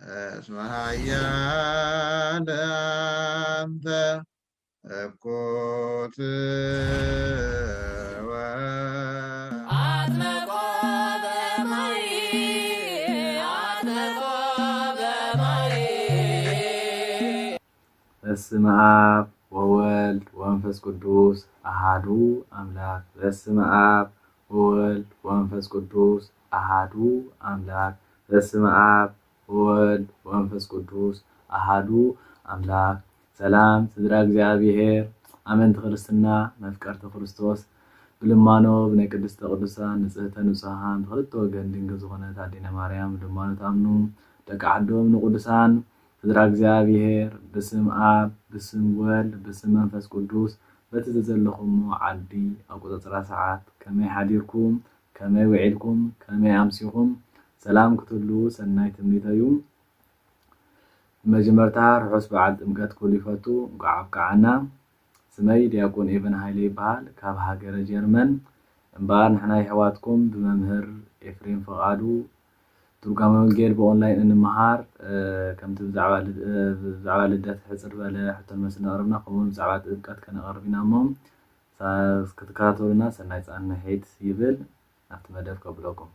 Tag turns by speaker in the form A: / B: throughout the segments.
A: እስመ ኃያል አንተ እኩት
B: በስመ አብ ወወልድ ወመንፈስ ቅዱስ አሃዱ አምላክ። በስመ አብ ወወልድ ወመንፈስ ቅዱስ አሃዱ አምላክ። በስመ አብ ወወልድ ወመንፈስ ቅዱስ አሃዱ አምላክ። ሰላም ስድራ እግዚአብሔር አመንት ክርስትና መፍቀርተ ክርስቶስ ብልማኖ ብናይ ቅድስተ ቅዱሳን ንጽሕተ ንጹሓን ብክልተ ወገን ድንግል ዝኾነት ኣዴና ማርያም ብልማኖ ተኣምኑ ደቂ ዓዶም ንቅዱሳን ስድራ እግዚአብሔር በስም አብ በስም ወልድ በስም መንፈስ ቅዱስ በቲ ዘለኹም ዓዲ ኣቆፃፅራ ሰዓት ከመይ ሓዲርኩም ከመይ ውዒልኩም ከመይ ኣምሲኹም ሰላም ክትሉ ሰናይ ትምኒተዩ መጀመርታ ርሑስ በዓል ጥምቀት ኩሉ ይፈቱ እንቋዕ ከዓና ስመይ ዲያቆን ኤቨን ሃይለ ይበሃል ካብ ሃገረ ጀርመን እምበር ንሕና ኣሕዋትኩም ብመምህር ኤፍሬም ፈቃዱ ትርጓሜ ወንጌል በኦንላይን እንመሃር ከምቲ ብዛዕባ ልደት ሕፅር በለ ሕቶ መስሊ ነቕርብና ከምኡውን ብዛዕባ ጥምቀት ከነቕርብ ኢና እሞ ክትከታተሉና ሰናይ ፃንሒት ይብል ናብቲ መደብ ከብለኩም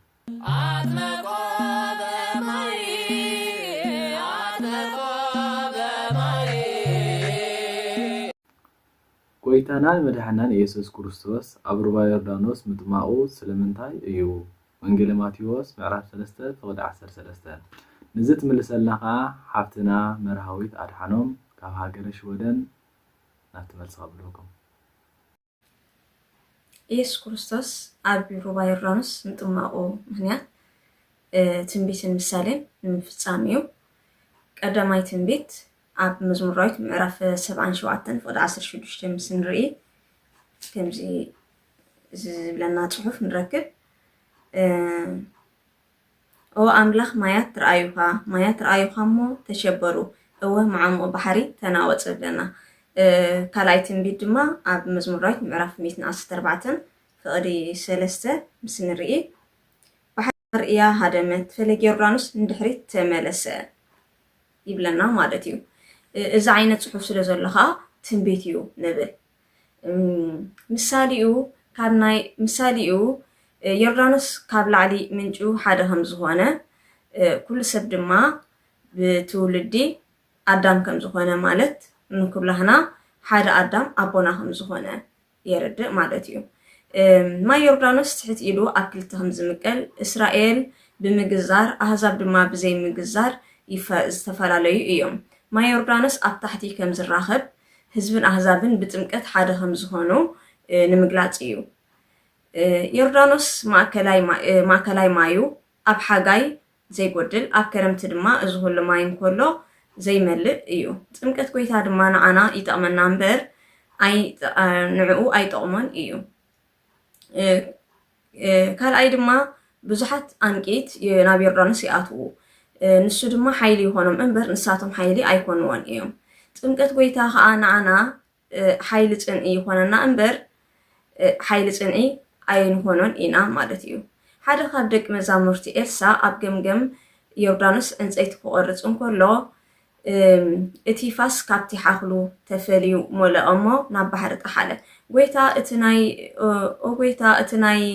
B: ጎይታናን መድሓናን ኢየሱስ ክርስቶስ ኣብ ሩባ ዮርዳኖስ ምጥማቑ ስለምንታይ እዩ? ወንጌል ማቴዎስ ምዕራፍ 3 ፍቅዲ 13 ንዚ ትምልሰልና ከዓ ሓፍትና መርሃዊት ኣድሓኖም ካብ ሃገረ ሽወደን ናብቲ መልሲ ከብለኩም
C: ኢየሱስ ክርስቶስ ኣብ ሩባ ዮርዳኖስ ምጥማቑ ምክንያት ትንቢትን ምሳሌን ንምፍፃም እዩ። ቀዳማይ ትንቢት ኣብ መዝሙር ዳዊት ምዕራፍ 77 ፍቅዲ 16 ምስ ንርኢ ከምዚ ዝብለና ፅሑፍ ንረክብ ኦ ኣምላኽ ማያት ረኣዩኻ እሞ ተሸበሩ እወ መዓሙቕ ባሕሪ ተናወፅ ብለና። ካልኣይ ትንቢት ድማ ኣብ መዝሙር ዳዊት ምዕራፍ 114 ፍቅዲ 3 ምስ ንርኢ ባሕሪ እያ ሃደመት ፈለገ ዮርዳኖስ ንድሕሪት ተመለሰ ይብለና ማለት እዩ። እዚ ዓይነት ፅሑፍ ስለ ዘሎ ከዓ ትንቢት እዩ ንብል። ምሳሊኡ ዮርዳኖስ ካብ ላዕሊ ምንጩ ሓደ ከም ዝኾነ ኩሉ ሰብ ድማ ብትውልዲ ኣዳም ከም ዝኾነ ማለት ንኩላህና ሓደ ኣዳም ኣቦና ከም ዝኾነ የርድእ ማለት እዩ። ማይ ዮርዳኖስ ትሕት ኢሉ ኣብ ክልተ ከም ዝምቀል እስራኤል ብምግዛር ኣህዛብ ድማ ብዘይ ምግዛር ዝተፈላለዩ እዮም። ማይ ዮርዳኖስ ኣብ ታሕቲ ከም ዝራኸብ ህዝብን ኣህዛብን ብጥምቀት ሓደ ከም ዝኾኑ ንምግላፅ እዩ። ዮርዳኖስ ማእከላይ ማዩ ኣብ ሓጋይ ዘይጎድል ኣብ ክረምቲ ድማ እዚ ኩሉ ማይ እንከሎ ዘይመልእ እዩ። ጥምቀት ጎይታ ድማ ንዓና ይጠቕመና እምበር ንዕኡ ኣይጠቕሞን እዩ። ካልኣይ ድማ ብዙሓት ኣንቂት ናብ ዮርዳኖስ ይኣትዉ ንሱ ድማ ሓይሊ ይኾኖም እምበር ንሳቶም ሓይሊ ኣይኮንዎን እዮም። ጥምቀት ጎይታ ከዓ ንዓና ሓይሊ ፅንዒ ይኾነና እምበር ሓይሊ ፅንዒ ኣይንኾኖን ኢና ማለት እዩ። ሓደ ካብ ደቂ መዛሙርቲ ኤልሳ ኣብ ገምገም ዮርዳኖስ ዕንፀይቲ ክቆርፅ እንከሎ እቲ ፋስ ካብቲ ሓኽሉ ተፈልዩ ሞለአ እሞ ናብ ባሕሪ ጠሓለ። ጎይታ እቲ ናይ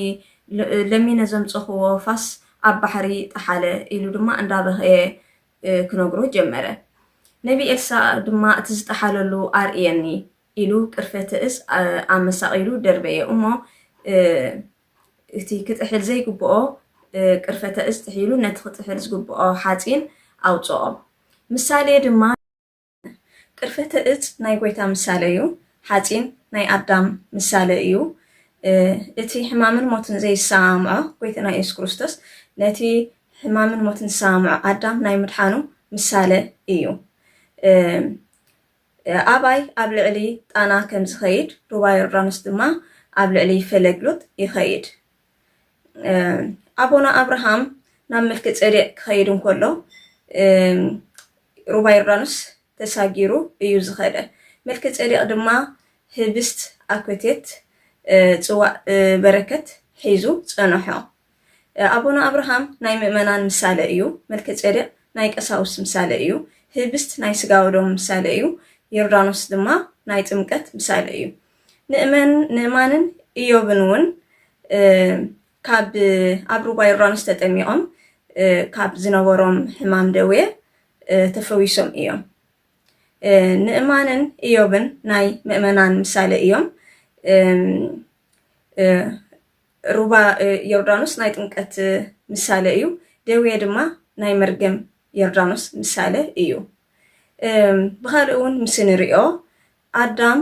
C: ለሚነ ዘምፀኽዎ ፋስ ኣብ ባሕሪ ጠሓለ ኢሉ ድማ እንዳበኸየ ክነግሮ ጀመረ። ነቢ ኤልሳ ድማ እቲ ዝጠሓለሉ ኣርእየኒ ኢሉ ቅርፈተ እፅ ኣመሳቂሉ ደርበየ እሞ እቲ ክጥሕል ዘይግብኦ ቅርፈተ እፅ ጥሒሉ ነቲ ክጥሕል ዝግብኦ ሓፂን ኣውፅኦ። ምሳሌ ድማ ቅርፈተ እፅ ናይ ጎይታ ምሳሌ እዩ፣ ሓፂን ናይ ኣዳም ምሳሌ እዩ። እቲ ሕማምን ሞትን ዘይሰማምዖ ጎይታና ኢየሱስ ክርስቶስ ነቲ ሕማምን ሞትን ዝሰማምዖ ኣዳም ናይ ምድሓኑ ምሳሌ እዩ። ኣባይ ኣብ ልዕሊ ጣና ከም ዝኸይድ ሩባ ዮርዳኖስ ድማ ኣብ ልዕሊ ፈለግሎት ይኸይድ። ኣቦና ኣብርሃም ናብ መልከ ጼዴቅ ክኸይድ እንከሎ ሩባ ዮርዳኖስ ተሳጊሩ እዩ ዝኸደ። መልከ ጼዴቅ ድማ ህብስት ኣኮቴት ፅዋዕ በረከት ሒዙ ፀንሖ። ኣቦና ኣብርሃም ናይ ምእመናን ምሳሌ እዩ። መልከ ጼዴቅ ናይ ቀሳውስት ምሳሌ እዩ። ህብስት ናይ ስጋ ወደሙ ምሳሌ እዩ። ዮርዳኖስ ድማ ናይ ጥምቀት ምሳሌ እዩ። ንእማንን ኢዮብን እውን ካብ ኣብ ሩባ ዮርዳኖስ ተጠሚቖም ካብ ዝነበሮም ሕማም ደዌ ተፈዊሶም እዮም። ንእማንን ኢዮብን ናይ ምእመናን ምሳሌ እዮም። ሩባ ዮርዳኖስ ናይ ጥምቀት ምሳሌ እዩ። ደዌ ድማ ናይ መርገም ዮርዳኖስ ምሳሌ እዩ። ብኻልእ እውን ምስ ንሪኦ ኣዳም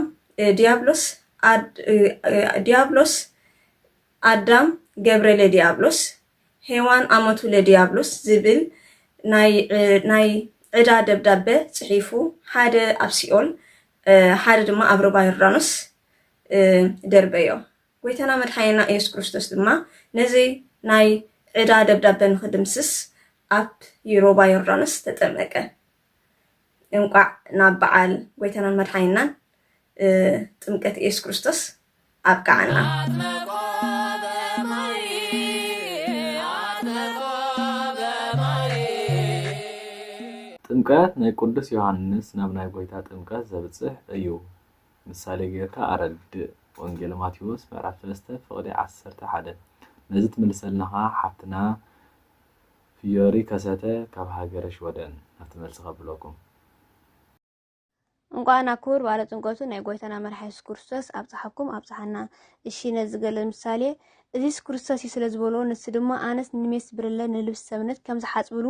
C: ዲያብሎስ ኣዳም ገብረ ለዲያብሎስ ሄዋን ኣመቱ ለዲያብሎስ ዝብል ናይ ዕዳ ደብዳቤ ፅሒፉ ሓደ ኣብ ሲኦል ሓደ ድማ ኣብ ሩባ ዮርዳኖስ ደርበዮ። ጎይታና መድሓኒና ኢየሱስ ክርስቶስ ድማ ነዚ ናይ ዕዳ ደብዳቤ ንክድምስስ ኣብ ሩባ ዮርዳኖስ ተጠመቀ። እንቋዕ ናብ በዓል ጎይታናን መድሓኒናን ጥምቀት ኢየሱስ ክርስቶስ ኣብቅዓና።
B: ጥምቀት ናይ ቅዱስ ዮሃንስ ናብ ናይ ጎይታ ጥምቀት ዘብፅሕ እዩ። ምሳሌ ጌርካ ኣረድእ። ወንጌል ማቴዎስ ምዕራፍ 3 ፍቕዲ 11 ነዚ ትምልሰልናኻ ሓፍትና ፍዮሪ ከሰተ ካብ ሃገረ ሽወደን ናብቲ መልሲ ከብለኩም።
D: እንኳን ክቡር ባለ ጥምቀቱ ናይ ጎይታና መድሓኒ ኢየሱስ ክርስቶስ ኣብፅሓኩም ኣብፅሓና። እሺ ነዚ ገለ ምሳሌ እዚ ኢየሱስ ክርስቶስ እዩ ስለ ዝበሎ ንስ ድማ ኣነስ ንሜስ ብርለ ንልብስ ሰብነት ከም ዝሓፅብሉ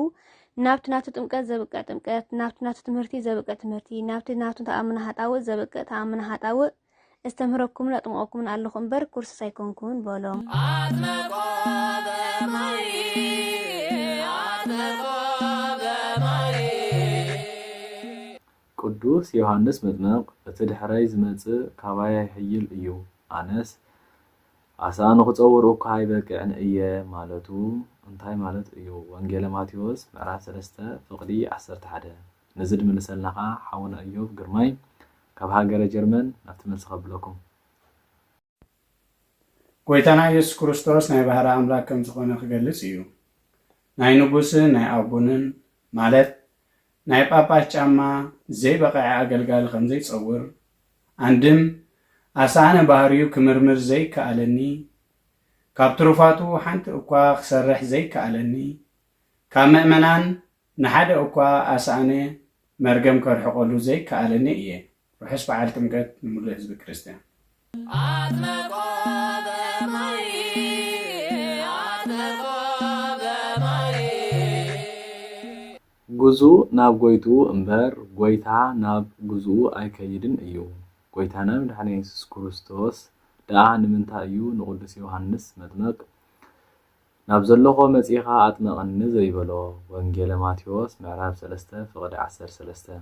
D: ናብቲ ናቱ ጥምቀት ዘብቅዕ ጥምቀት፣ ናብቲ ናቱ ትምህርቲ ዘብቅዕ ትምህርቲ፣ ናብቲ ናቱ ተኣምና ሃጣውእ ዘብቅዕ ተኣምና ሃጣውእ እስተምህረኩምን ኣጥምቐኩምን ኣለኹ እምበር ኩርሲ ኣይኮንኩን በሎም።
B: ቅዱስ ዮሃንስ መጥምቕ እቲ ድሕረይ ዝመጽእ ካባይ ይሕይል እዩ ኣነስ ኣሳ ንኽፀውር እኳ ኣይበቅዕን እየ ማለቱ እንታይ ማለት እዩ? ወንጌለ ማቴዎስ ምዕራፍ 3 ፍቕዲ 11 ነዚ ድምልሰልናኻ ሓውና ኢዮብ ግርማይ ካብ ሃገረ ጀርመን ናብቲ መልሲ ከብለኩም።
E: ጎይታና ኢየሱስ ክርስቶስ ናይ ባህሪ ኣምላክ ከም ዝኾነ ክገልጽ እዩ። ናይ ንጉስን ናይ ኣቡንን ማለት ናይ ጳጳስ ጫማ ዘይበቕዐ ኣገልጋሊ ከም ዘይፀውር አንድም ኣሳነ ባህሪዩ ክምርምር ዘይከኣለኒ ካብ ትሩፋቱ ሓንቲ እኳ ክሰርሕ ዘይከኣለኒ ካብ ምእመናን ንሓደ እኳ ኣሳነ መርገም ከርሕቐሉ ዘይከኣለኒ እየ። ርሑስ በዓል ጥምቀት ንሙሉእ ህዝቢ ክርስቲያን
B: ጉዙእ ናብ ጎይቱ እምበር ጎይታ ናብ ጉዙኡ ኣይከይድን እዩ። ጎይታና መድሓኒ ኢየሱስ ክርስቶስ ደኣ ንምንታይ እዩ ንቅዱስ ዮሃንስ መጥምቕ ናብ ዘለኾ መጺኻ ኣጥመቐኒ ዘይበሎ? ወንጌለ ማቴዎስ ምዕራፍ 3 ፍቕዲ 13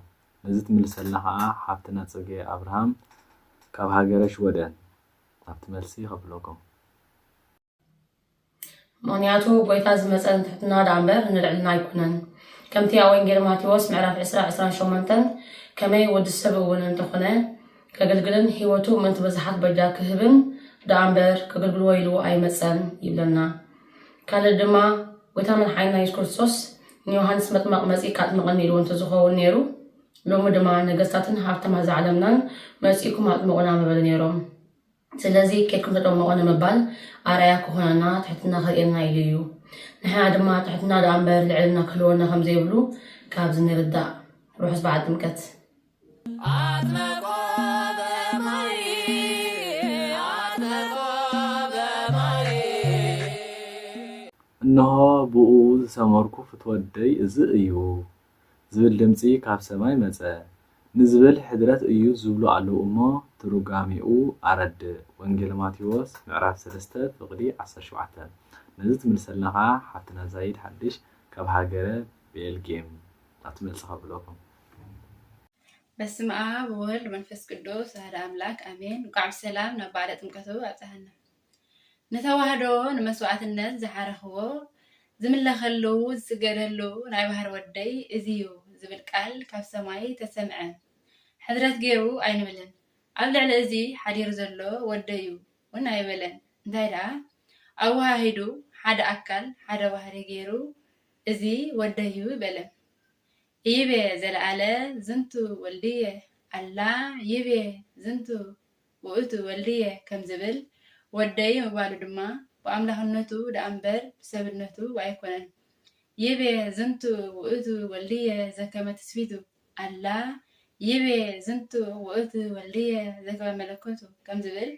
B: ነዚ ትምልሰልና ከዓ ሓፍትና ጽጌ ኣብርሃም ካብ ሃገረ ሽወደን ናብቲ መልሲ ከብለኩም።
F: ምክንያቱ ጎይታ ዝመፀን ትሕትና ዳ እምበር ንልዕልና ኣይኮነን። ከምቲ ኣብ ወንጌል ማቴዎስ ምዕራፍ 20:28 ከመይ ወዲ ሰብ እውን እንተኾነ ከገልግልን ሂወቱ ምእንቲ ብዙሓት በጃ ክህብን ዳ እምበር ከገልግልዎ ኢሉ ኣይመፀን ይብለና። ካልእ ድማ ጎይታ መድሓኒና ኢየሱስ ክርስቶስ ንዮሃንስ መጥምቕ መፂእካ ኣጥምቐኒ ኢሉ እንተዝኸውን ነይሩ ሎሚ ድማ ነገስታትን ሃብታማት ዝዓለምናን መፂእኩም ኣጥምቑና መበለ ነይሮም። ስለዚ ከይድኩም ተጠመቑ ንምባል ኣርኣያ ክኾነና ትሕትና ከርእየና ኢሉ እዩ። ንሕና ድማ ትሕትና ዳ እምበር ልዕልና ክህልወና ከም ዘይብሉ ካብዚ ንርዳእ። ርሑስ በዓል ጥምቀት
B: እንሆ ብኡ ዝሰመርኩ ፍትወደይ እዚ እዩ ዝብል ድምፂ ካብ ሰማይ መፀ ንዝብል ሕድረት እዩ ዝብሉ ኣለዉ እሞ ትርጓሚኡ ኣረድእ። ወንጌል ማቴዎስ ምዕራፍ 3 ፍቕዲ 17 ነዚ ትምልሰልናኻ ሓፍትና ዛይድ ሓድሽ ካብ ሃገረ ቤልጅየም ናብቲ መልሲ ከብለኩም።
G: በስመ አብ ወወልድ መንፈስ ቅዱስ አሐዱ አምላክ አሜን። እንኳዕ ብሰላም ናብ በዓለ ጥምቀቱ ኣብፅሐና። ንተዋህዶ ንመስዋዕትነት ዝሓረኽዎ ዝምለኸሉ ዝስገደሉ ናይ ባህር ወደይ እዚ እዩ ዝብል ቃል ካብ ሰማይ ተሰምዐ። ሕድረት ገይሩ ኣይንብልን። ኣብ ልዕሊ እዚ ሓዲሩ ዘሎ ወደዩ እውን ኣይበለን። እንታይ ደኣ ኣዋሃሂዱ ሓደ ኣካል ሓደ ባህሪ ገይሩ እዚ ወደዩ ይበለን። يبي زلعلة زنتو ولدية ألا يبي زنتو وقتو ولدية كم زبل ودي مبالو دما وأملاهنتو دأمبر بسببنتو وأيكونن يبي زنتو وقتو ولدية زكما تسفيتو ألا يبي زنتو وقتو ولدية زكما ملكوتو كم زبل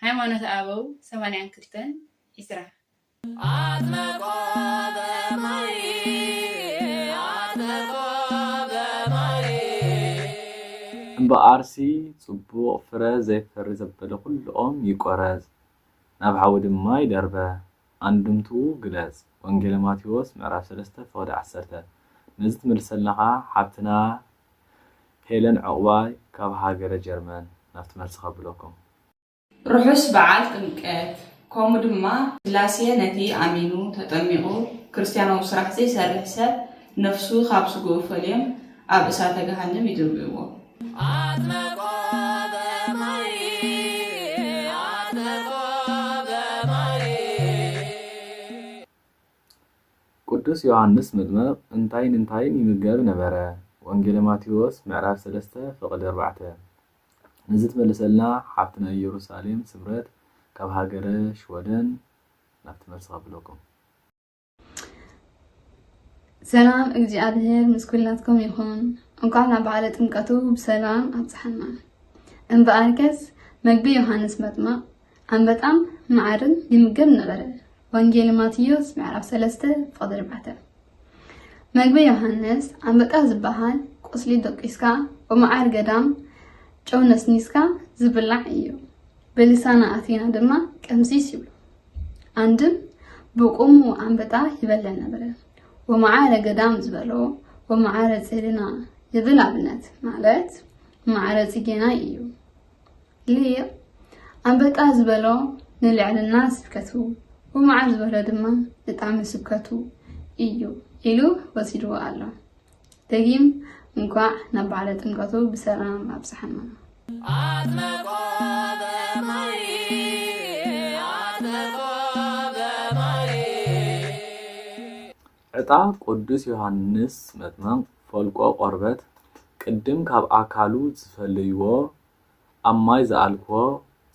G: ሃይማኖት አበው 82 ይስራ
B: እምበኣርሲ ጽቡቕ ፍረ ዘይፈሪ ዘበለ ኩሎም ይቆረጽ ናብ ሓዊ ድማ ይደርበ አንድምቱ ግለጽ ወንጌል ማቴዎስ ምዕራፍ 3 ፍቅዲ 10 ነዚ ትምልሰልናኻ ሓብትና ሄለን ዕቁባይ ካብ ሃገረ ጀርመን ናብቲ መልሲ ከብለኩም
H: ርሑስ በዓል ጥምቀት ከምኡ ድማ ስላሴ ነቲ ኣሚኑ ተጠሚቑ ክርስቲያናዊ ስራሕ ዘይሰርሕ ሰብ ነፍሱ ካብ ስጉኡ ፈልዮም ኣብ እሳተ ገሃነም ይድርብዎ
B: ቅዱስ ዮሐንስ መጥምቅ እንታይን እንታይን ይምገብ ነበረ ወንጌል ማቴዎስ ምዕራፍ 3 ፍቅዲ 4 ነዚ ትመልሰልና ሓፍትና ኢየሩሳሌም ስምረት ካብ ሃገረ ሽወደን ናብቲ መልሲ ከብለኩም
I: ሰላም እግዚአብሔር ምስ ኩላትኩም ይኹን እንኳን ናብ በዓለ ጥምቀቱ ብሰላም ኣብፅሐና እምበኣርከስ መግቢ ዮሐንስ መጥምቅ አንበጣም ማዕርን ይምገብ ነበረ ወንጌል ማቴዎስ ምዕራፍ 3 ፍቅዲ 4 መግቢ ዮሐንስ አንበጣ ዝበሃል ቁስሊ ደቂስካ ወማዓር ገዳም ጨው ነስኒስካ ዝብላዕ እዩ በልሳና አቴና ድማ ቀምሲስ ይብሉ አንድም ብቁሙ አንበጣ ይበለ ነበረ ወማዓረ ገዳም ዝበሎ ወማዓረ ጽልና ይብል ኣብነት ማለት ማዓረ ጽጌና እዩ ልየ አንበጣ ዝበሎ ንልዕልና ስብከቱ ወማዓር ዝበሎ ድማ ንጣዕሚ ስብከቱ እዩ ኢሉ ወሲድዎ ኣሎ ደጊም እንኳዕ ናብ በዓለ ጥምቀቱ ብሰላም ኣብፅሐና
B: ዕጣ ቅዱስ ዮሐንስ መጥምቅ ፈልቆ ቆርበት ቅድም ካብ ኣካሉ ዝፈልይዎ ኣብ ማይ ዝኣልክዎ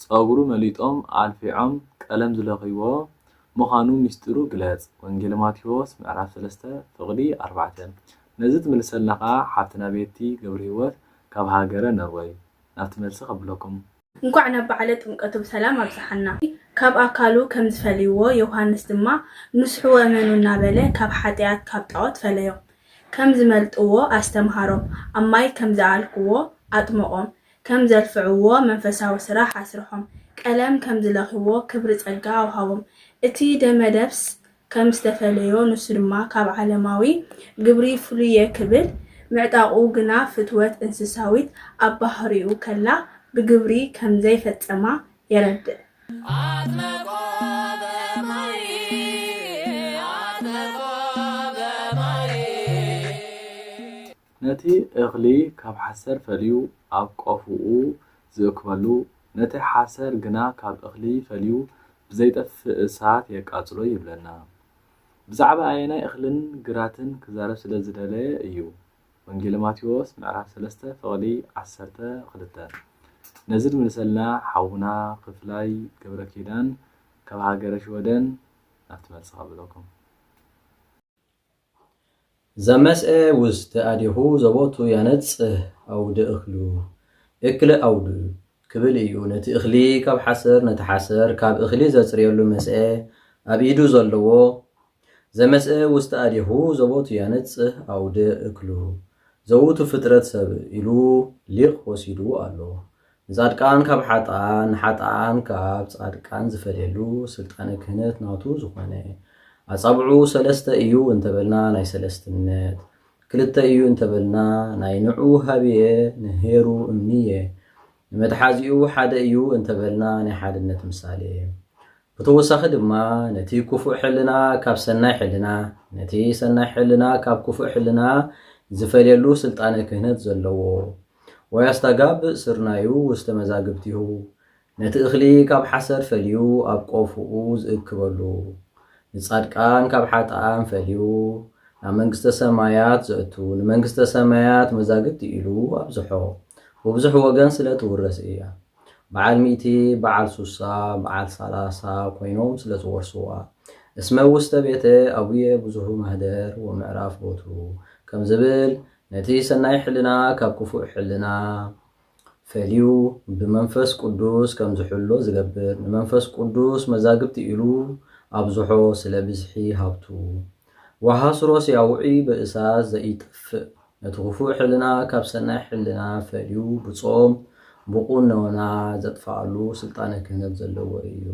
B: ፀጉሩ መሊጦም ኣልፊዖም ቀለም ዝለኽይዎ ምዃኑ ምስጢሩ ግለጽ ወንጌል ማቴዎስ ምዕራፍ 3 ፍቅዲ 4 ነዚ ትምልሰልናኻ ሓፍትና ቤቲ ገብረ ህይወት ካብ ሃገረ ነርወይ ናብቲ መልሲ ከብለኩም
C: እንኳዕ ናብ በዓለ ጥምቀቱ ብሰላም ኣብፅሐና ካብ ኣካሉ ከም ዝፈልይዎ ዮሐንስ ድማ ንስሑ ወመኑ እናበለ ካብ ሓጢያት ካብ ጣዖት ፈለዮ ከም ዝመልጥዎ ኣስተምሃሮም ኣብ ማይ ከም ዝኣልክዎ ኣጥምቆም ከም ዘልፍዕዎ መንፈሳዊ ስራሕ ኣስርሖም ቀለም ከም ዝለኽይዎ ክብሪ ጸጋ ኣውሃቦም እቲ ደመደብስ ከም ዝተፈለዮ ንሱ ድማ ካብ ዓለማዊ ግብሪ ፍሉየ ክብል ምዕጣቑ ግና ፍትወት እንስሳዊት ኣብ ባህሪኡ ከላ ብግብሪ ከም ዘይፈጸማ የረድእ
B: ነቲ እኽሊ ካብ ሓሰር ፈልዩ ኣብ ቆፍኡ ዝእክበሉ ነቲ ሓሰር ግና ካብ እኽሊ ፈልዩ ብዘይጠፍእ እሳት የቃጽሎ ይብለና ብዛዕባ ኣየናይ እኽልን ግራትን ክዛረብ ስለ ዝደለየ እዩ ወንጌል ማቴዎስ ምዕራፍ 3 ፍቅዲ 12 ነዚ ድምልሰልና ሓውና ክፍላይ ገብረ ኪዳን ካብ ሃገረ ሽወደን ናብቲ መልሲ ከብለኩም
J: ዘመስአ ውስጥ ኣዲሁ ዘቦቱ ያነጽህ ኣውደ እኽሉ እክለ ኣውዱ ክብል እዩ ነቲ እኽሊ ካብ ሓሰር ነቲ ሓሰር ካብ እኽሊ ዘጽርየሉ መስአ ኣብ ኢዱ ዘለዎ ዘመስአ ውስጥ ኣዲሁ ዘቦቱ ያነጽህ ኣውደ እክሉ ዘውቱ ፍጥረት ሰብ ኢሉ ሊቕ ወሲዱ ኣሎ ጻድቃን ካብ ሓጣን ሓጣን ካብ ጻድቃን ዝፈልየሉ ስልጣነ ክህነት ናቱ ዝኾነ ኣጻብዑ 3 እዩ እንተበልና ናይ ሰለስትነት 2 እዩ እንተበልና ናይ ንዑ ሃብየ ንሄሩ እምንየ ንመድሓዚኡ 1 እዩ እንተበልና ናይ ሓድነት ምሳሌ ብተወሳኺ ድማ ነቲ ክፉእ ሕልና ካብ ሰናይ ሕልና ነቲ ሰናይ ሕልና ካብ ክፉእ ሕልና ዝፈልየሉ ስልጣነ ክህነት ዘለዎ ወያስተጋብእ ስርናዩ ውስተ መዛግብቲሁ ነቲ እኽሊ ካብ ሓሰር ፈልዩ ኣብ ቆፍኡ ዝእክበሉ ንጻድቃን ካብ ሓጣን ፈልዩ መንግስተ ሰማያት ዘእቱ መንግስተ ሰማያት መዛግብቲ ኢሉ ኣብዝሖ ወብዝሕ ወገን ስለ ትውረስ እያ በዓል ሚእቲ በዓል ሱሳ በዓል ሳላሳ ኮይኖም ስለ ዝወርስዋ እስመ ውስተ ቤተ አቡየ ብዙሑ ማህደር ወምዕራፍ ቦቱ ከም ዝብል ነቲ ሰናይ ሕልና ካብ ክፉእ ሕልና ፈልዩ ብመንፈስ ቅዱስ ከም ዝሕሎ ዝገብር ንመንፈስ ቅዱስ መዛግብቲ ኢሉ ኣብዝሖ ስለ ብዝሒ ሃብቱ ወሃስሮስ ያውዒ በእሳት ዘይጠፍእ ነቲ ክፉእ ሕልና ካብ ሰናይ ሕልና ፈልዩ ብጾም ብቁኖና ዘጥፋሉ ስልጣነ ክህነት ዘለዎ እዩ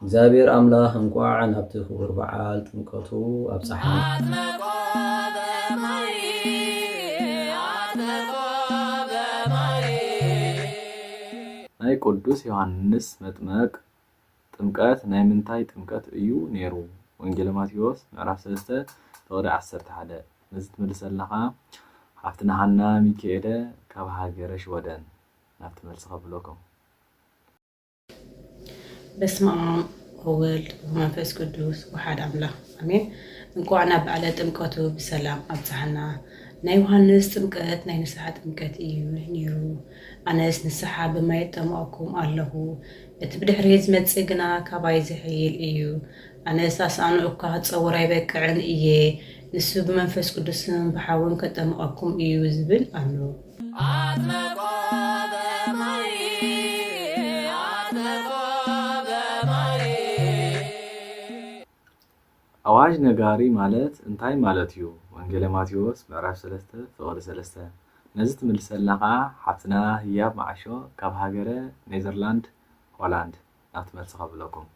J: እግዚአብሔር አምላክ እንኳዕ ናብቲ ክቡር በዓል ጥምቀቱ ኣብጽሓ ናይ ቅዱስ ዮሐንስ መጥመቅ ጥምቀት ናይ ምንታይ ጥምቀት እዩ ነይሩ ወንጌል ማቴዎስ ምዕራፍ 3 ተወዲ 11 ነዚ ትምልሰለኻ ሓፍትና ሃና ሚካኤለ ካብ ሃገረ ሽወደን ናብቲ መልሲ ከብለኩም
K: በስመ አብ ወወልድ ወመንፈስ ቅዱስ ወሓድ አምላክ አሜን። እንኳዕ ናብ በዓለ ጥምቀቱ ብሰላም ኣብጽሓና ናይ ዮሐንስ ጥምቀት ናይ ንስሓ ጥምቀት እዩ ነይሩ ኣነስ ንስሓ ብማይ ጠመቕኩም ኣለኹ እቲ ብድሕሪት ዝመጽእ ግና ካባይ ዝሕይል እዩ ኣነስ ኣሳንዑ እኳ ክጸውር ኣይበቅዕን እየ ንሱ ብመንፈስ ቅዱስን ብሓውን ከጠምቐኩም እዩ ዝብል ኣሎ
B: አዋጅ ነጋሪ ማለት እንታይ ማለት እዩ ወንጌል ማቴዎስ ምዕራፍ 3 ፍቅዲ 3 ነዚ ትምልሰለኻ ሓፍትና ህያብ ማዕሾ ካብ ሃገረ ኔዘርላንድ ሆላንድ ናብቲ መልሲ ከብለኩም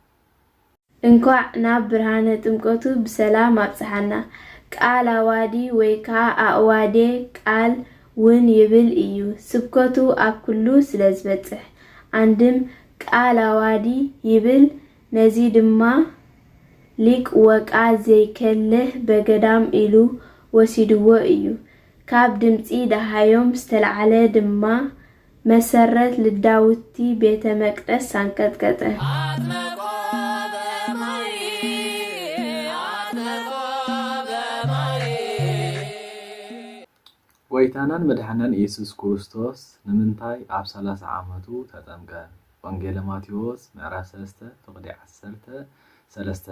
L: እንኳዕ ናብ ብርሃነ ጥምቀቱ ብሰላም ኣብጽሓና ቃል አዋዲ ወይ ከዓ አዋዴ ቃል ውን ይብል እዩ ስብከቱ ኣብ ኩሉ ስለ ዝበጽሕ አንድም ቃል አዋዲ ይብል ነዚ ድማ ሊቅ ወቃ ዘይከልህ በገዳም ኢሉ ወሲድዎ እዩ ካብ ድምፂ ደሃዮም ዝተልዓለ ድማ መሰረት ልዳውቲ ቤተ መቅደስ አንቀጥቀጠ
B: ጎይታናን መድኃኒን ኢየሱስ ክርስቶስ ንምንታይ ኣብ 30 ዓመቱ ተጠምቀ ወንጌል ማቴዎስ ምዕራፍ 3 ፍቅዲ 13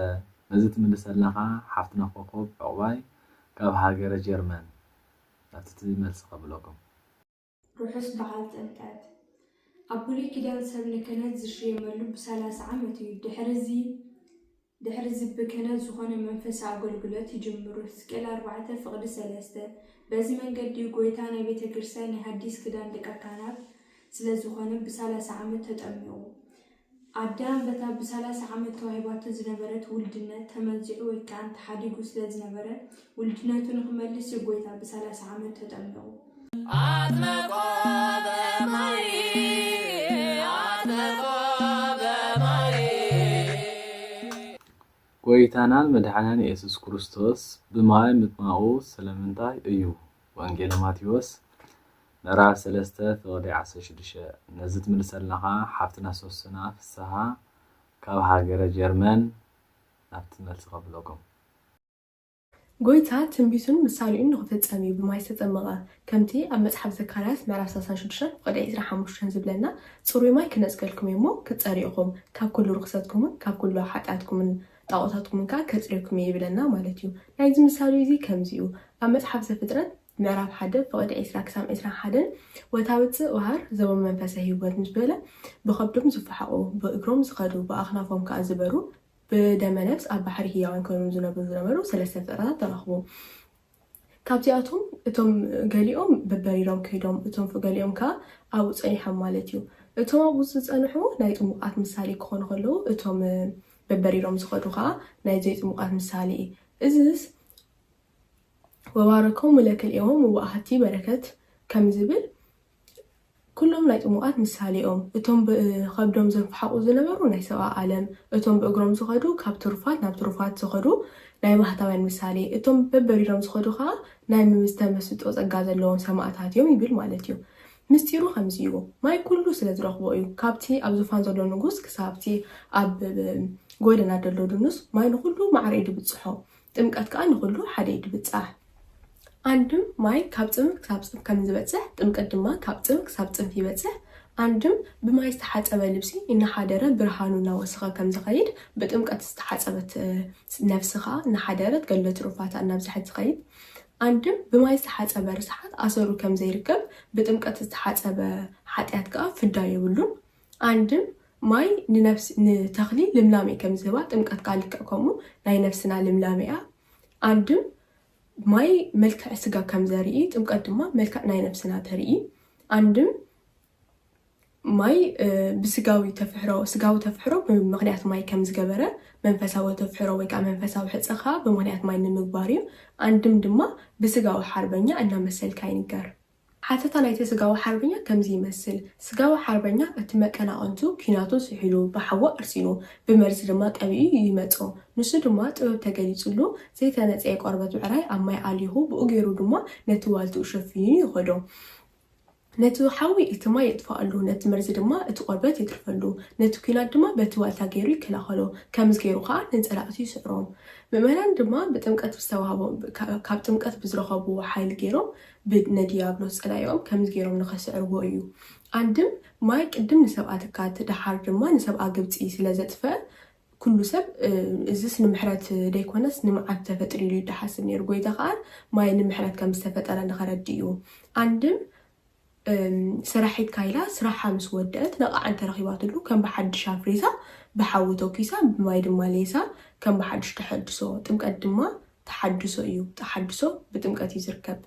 B: ነዚ ትምልሰለኻ ሓፍትና ኮኮብ ዕቁባይ ካብ ሃገረ ጀርመን ናብቲ መልሲ ከብለኩም
M: ርሑስ በዓል ጥምቀት ኣብ ብሉይ ኪዳን ሰብ ንክህነት ዝሽየመሉ ብ30 ዓመት እዩ ድሕሪ ብክህነት ዝኾነ መንፈሳዊ ኣገልግሎት ይጅምሩ ሕዝቅኤል 4 ፍቅዲ 3 በዚ መንገዲ ጎይታ ናይ ቤተ ክርስቲያን ናይ ሐዲስ ኪዳን ሊቀ ካህናት ስለ ዝኾነ ብ30 ዓመት ተጠሚቑ አዳም በታ ብ30 ዓመት ተዋሂባቱ ዝነበረት ውልድነት ተመንዚዑ ወይ ከዓ ተሓዲጉ ስለ ዝነበረ ውልድነቱ ንክመልስ ጎይታ ብ30 ዓመት ተጠሚቑ
B: ጎይታናን መድኃኒን ኢየሱስ ክርስቶስ ብማይ ምጥማቁ ስለምንታይ እዩ ወንጌል ማቴዎስ ምዕራፍ 3 ፍቅዲ 16 ነዚ ትምልሰለኻ ሓፍትና ሶስና ፍስሓ ካብ ሃገረ ጀርመን ናብቲ መልሲ ከብለኩም
N: ጎይታ ትንቢቱን ምሳሌኡን ንኽፈጸም እዩ ብማይ ዝተጠመቐ ከምቲ ኣብ መጽሓፍ ዘካርያስ ምዕራፍ 36 ፍቅዲ 25 ዝብለና ጽሩይ ማይ ክነጽገልኩም እሞ ክጸሪእኹም ካብ ኩሉ ርክሰትኩምን ካብ ኩሉ ሓጢኣትኩምን ጣዖታትኩምን ከጽሪእኩም ይብለና ማለት እዩ ናይዚ ምሳሌ እዚ ከምዚኡ ኣብ መጽሓፍ ዘፍጥረት ምዕራፍ 1 ፍቅዲ 20 ክሳብ 21 ወታውፅእ ወሃር ዘቦም መንፈሰ ህይወት ምስ በለ ብከብዶም ዝፈሓቁ ብእግሮም ዝኸዱ ብኣኽናፎም ከዓ ዝበሩ ብደመነፍስ ኣብ ባሕሪ ህያዋን ኮይኖም ዝነበሩ 3 ፍጥረታት ተረኽቡ ካብዚኣቶም እቶም ገሊኦም በበሪሮም ከይዶም እቶም ገሊኦም ከዓ ኣብኡ ጸኒሖም ማለት እዩ እቶም ኣብኡ ዝጸንሑ ናይ ጥሙቃት ምሳሌ ክኾኑ ከለዉ እቶም በበሪሮም ዝኸዱ ከዓ ናይ ዘይጥሙቃት ምሳሌ እዚስ ወባረኮም ለክልኤዎም ወኣህቲ በረከት ከም ዝብል ኩሎም ናይ ጥሙቃት ምሳሌኦም እቶም ብከብዶም ዘንፈሓቁ ዝነበሩ ናይ ሰብኣ ዓለም እቶም ብእግሮም ዝኸዱ ካብ ትሩፋት ናብ ትሩፋት ዝኸዱ ናይ ባህታውያን ምሳሌ እቶም በበሪሮም ዝኸዱ ከዓ ናይ ምምስተ መስጦ ጸጋ ዘለዎም ሰማዕታት እዮም ይብል ማለት እዩ ምስጢሩ ከምዚ እዩ ማይ ኩሉ ስለ ዝረኽቦ እዩ ካብቲ ኣብ ዙፋን ዘሎ ንጉስ ክሳብቲ ኣብ ጎደና ዘሎ ድኑስ ማይ ንኩሉ ማዕረ ድብፅሖ ጥምቀት ከዓ ንኩሉ ሓደ ይድብፃሕ አንድም ማይ ካብ ጽምቅ ካብ ጽምቅ ከም ዝበጽሕ ጥምቀት ድማ ካብ ጽምቅ ካብ ጽምቅ ይበጽሕ አንድም ብማይ ዝተሓጸበ ልብሲ እናሓደረ ብርሃኑ እናወስኸ ከም ዝኸይድ ብጥምቀት ዝተሓጸበት ነፍስኻ እናሓደረት ገለ ትሩፋታ እናብዝሐት ዝኸይድ አንድም ብማይ ዝተሓጸበ ርስሓት ኣሰሩ ከም ዘይርከብ ብጥምቀት ዝተሓጸበ ሓጢያት ከዓ ፍዳ የብሉን አንድም ማይ ንተኽሊ ልምላሜ ከም ዝህባ ጥምቀት ከዓ ልክዕ ከምኡ ናይ ነፍስና ልምላሜ እያ አንድም ማይ መልክዕ ስጋ ከም ዘርኢ ጥምቀት ድማ መልክዕ ናይ ነፍስና ተርኢ አንድም ማይ ብስጋዊ ተፍሕሮ ብምክንያት ማይ ከም ዝገበረ መንፈሳዊ ተፍሕሮ ወይ ከዓ መንፈሳዊ ሕፀኻ ብምክንያት ማይ ንምግባር እዩ አንድም ድማ ብስጋዊ ሓርበኛ እናመሰልካ ይንገር ሓተታ ናይቲ ስጋዊ ሓርበኛ ከምዚ ይመስል ስጋዊ ሓርበኛ እቲ መቀናቐንቱ ኪናቱ ስሒሉ ብሓወ እርሲኑ ብመርዚ ድማ ቀቢኡ ይመጾ ንሱ ድማ ጥበብ ተገሊጹሉ ዘይተነፀየ ቆርበት ብዕራይ ኣብ ማይ ኣሊሁ ብኡ ገይሩ ድማ ነቲ ዋልቱ ሸፊኑ ይኸዶ ነቲ ሓዊ እቲ ማይ የጥፋሉ ነቲ መርዚ ድማ እቲ ቆርበት ይትርፈሉ ነቲ ኪናት ድማ በቲ ዋልታ ገይሩ ይከላኸሎ ከምዚ ገይሩ ከዓ ንፀላእቱ ይስዕሮም ምእመናን ድማ ብጥምቀት ዝተዋሃቦም ካብ ጥምቀት ብዝረኸብዎ ሓይሊ ገይሮም ብነዲያብሎስ ፀላዮም ከምዚ ገይሮም ንኸስዕርዎ እዩ አንድም ማይ ቅድም ንሰብኣ ትካት ድሓር ድማ ንሰብኣ ግብፂ ስለዘጥፈ ኩሉ ሰብ እዚስ ንምሕረት ደይኮነስ ንምዓት ተፈጥሩ ኢሉ ይደሓስብ ነይሩ ጎይታ ከዓ ማይ ንምሕረት ከም ዝተፈጠረ ንኸረዲ እዩ አንድም ስራሒት ካይላ ስራሓ ምስ ወደአት ነቃዓን ተረኺባትሉ ከም ብሓድሽ ኣፍሪሳ ብሓዊ ተኪሳ ብማይ ድማ ሌሳ ከም ብሓድሽ ተሐድሶ ጥምቀት ድማ ተሐድሶ እዩ ተሐድሶ ብጥምቀት ይዝርከብ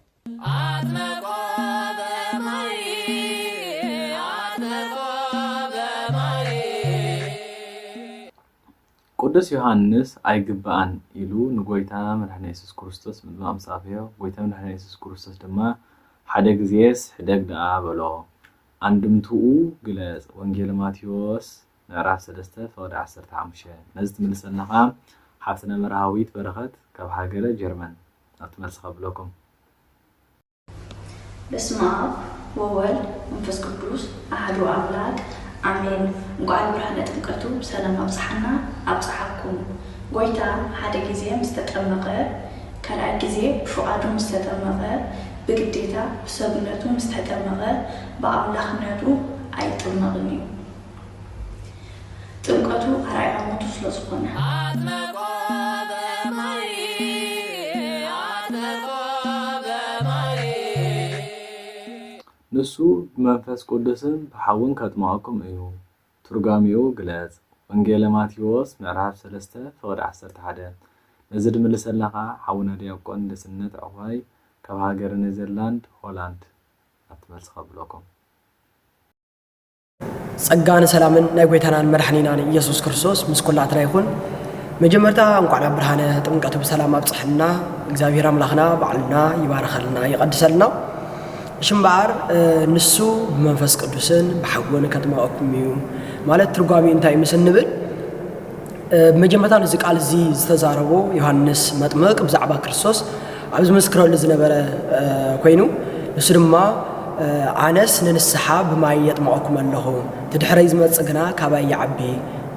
B: ቅዱስ ዮሐንስ ኣይግባአን ኢሉ ንጎይታና መድኃኒትና ኢየሱስ ክርስቶስ ምጥማም ሳፊዮ ጎይታና መድኃኒትና ኢየሱስ ክርስቶስ ድማ ሓደ ግዜስ ሕደግ ደኣ በሎ አንድምቱኡ ግለጽ ወንጌል ማቴዎስ ምዕራፍ 3 ፈቅዲ 15 ነዚ ትምልሰልናኻ ሓፍትና መርሃዊት በረኸት ካብ ሃገረ ጀርመን ኣትመልስ ከብለኩም
O: በስመ አብ ወወልድ ወመንፈስ ቅዱስ አሐዱ አምላክ አሜን እንኳን ብርሃነ ጥምቀቱ ሰላም አብጽሐና አብጽሐኩም ጎይታ ሓደ ጊዜ ምስተጠመቀ ካልኣይ ጊዜ ብፍቃዱ ምስተጠመቀ بقديتا بسبنته مستحتمغة بأملاخناتو أي تمغني تمقتو أرأي عموتو سلسقنا
B: نسو بمنفس قدسن بحاون كاتماكم ايو ترغاميو غلاز وانجيل ماتيوس معراف 3 فقد 11 نزد ملسلناها حاونا دياقون دسنت عواي ካብ ሃገር ኔዘርላንድ ሆላንድ ኣትመልስ ከብለኩም
P: ጸጋን ሰላምን ናይ ጎይታናን መድኃኒናን ኢየሱስ ክርስቶስ ምስ ኩላትና ይኹን መጀመርታ እንኳን ብርሃነ ጥምቀቱ በሰላም አብጽሕና እግዚአብሔር አምላክና በዓልና ይባረከልና ይቀድሰልና ሽምባር ንሱ በመንፈስ ቅዱስን በሐወነ ከተማኩም እዩ ማለት ትርጓሜ እንታይ ምስንብል መጀመርታ እዚ ቃል እዚ ዝተዛረቦ ዮሐንስ መጥምቅ ብዛዕባ ክርስቶስ ኣብዚ መስክረሉ ዝነበረ ኮይኑ ንሱ ድማ ኣነስ ንንስሓ ብማይ የጥምቐኩም ኣለኹ ትድሕረይ ዝመጽእ ግና ካባይ ይዓቢ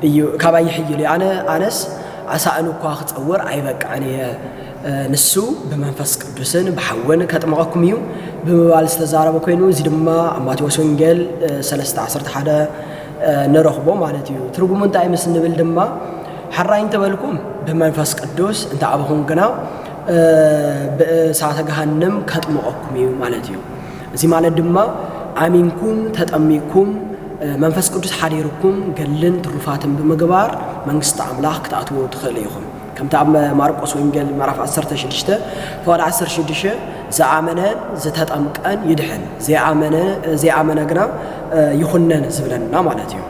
P: እዩ ካባይ ይሕይል ኣነ ኣነስ ኣሳእኑ እኳ ክጸውር ኣይበቃዕን እየ ንሱ ብመንፈስ ቅዱስን ብሓወን ከጥምቐኩም እዩ ብምባል ዝተዛረበ ኮይኑ እዚ ድማ ኣብ ማቴዎስ ወንጌል 3:11 ንረኽቦ ማለት እዩ ትርጉሙ እንታይ ምስ ንብል ድማ ሓራይ እንተበልኩም ብመንፈስ ቅዱስ እንተ ኣብኹም ግና በእሳተ ገሃነም ከጥምቐኩም እዩ ማለት እዩ እዚ ማለት ድማ ኣሚንኩም ተጠሚኩም መንፈስ ቅዱስ ሓዲርኩም ገልን ትሩፋትን ብምግባር መንግስቲ ኣምላኽ ክትኣትዉ ትኽእሉ ኢኹም ከምቲ ኣብ ማርቆስ ወንጌል ምዕራፍ 16 ፈቅዲ 16 ዝኣመነን ዝተጠምቀን ይድሕን ዘይኣመነ ግና ይኹነን ዝብለና ማለት እዩ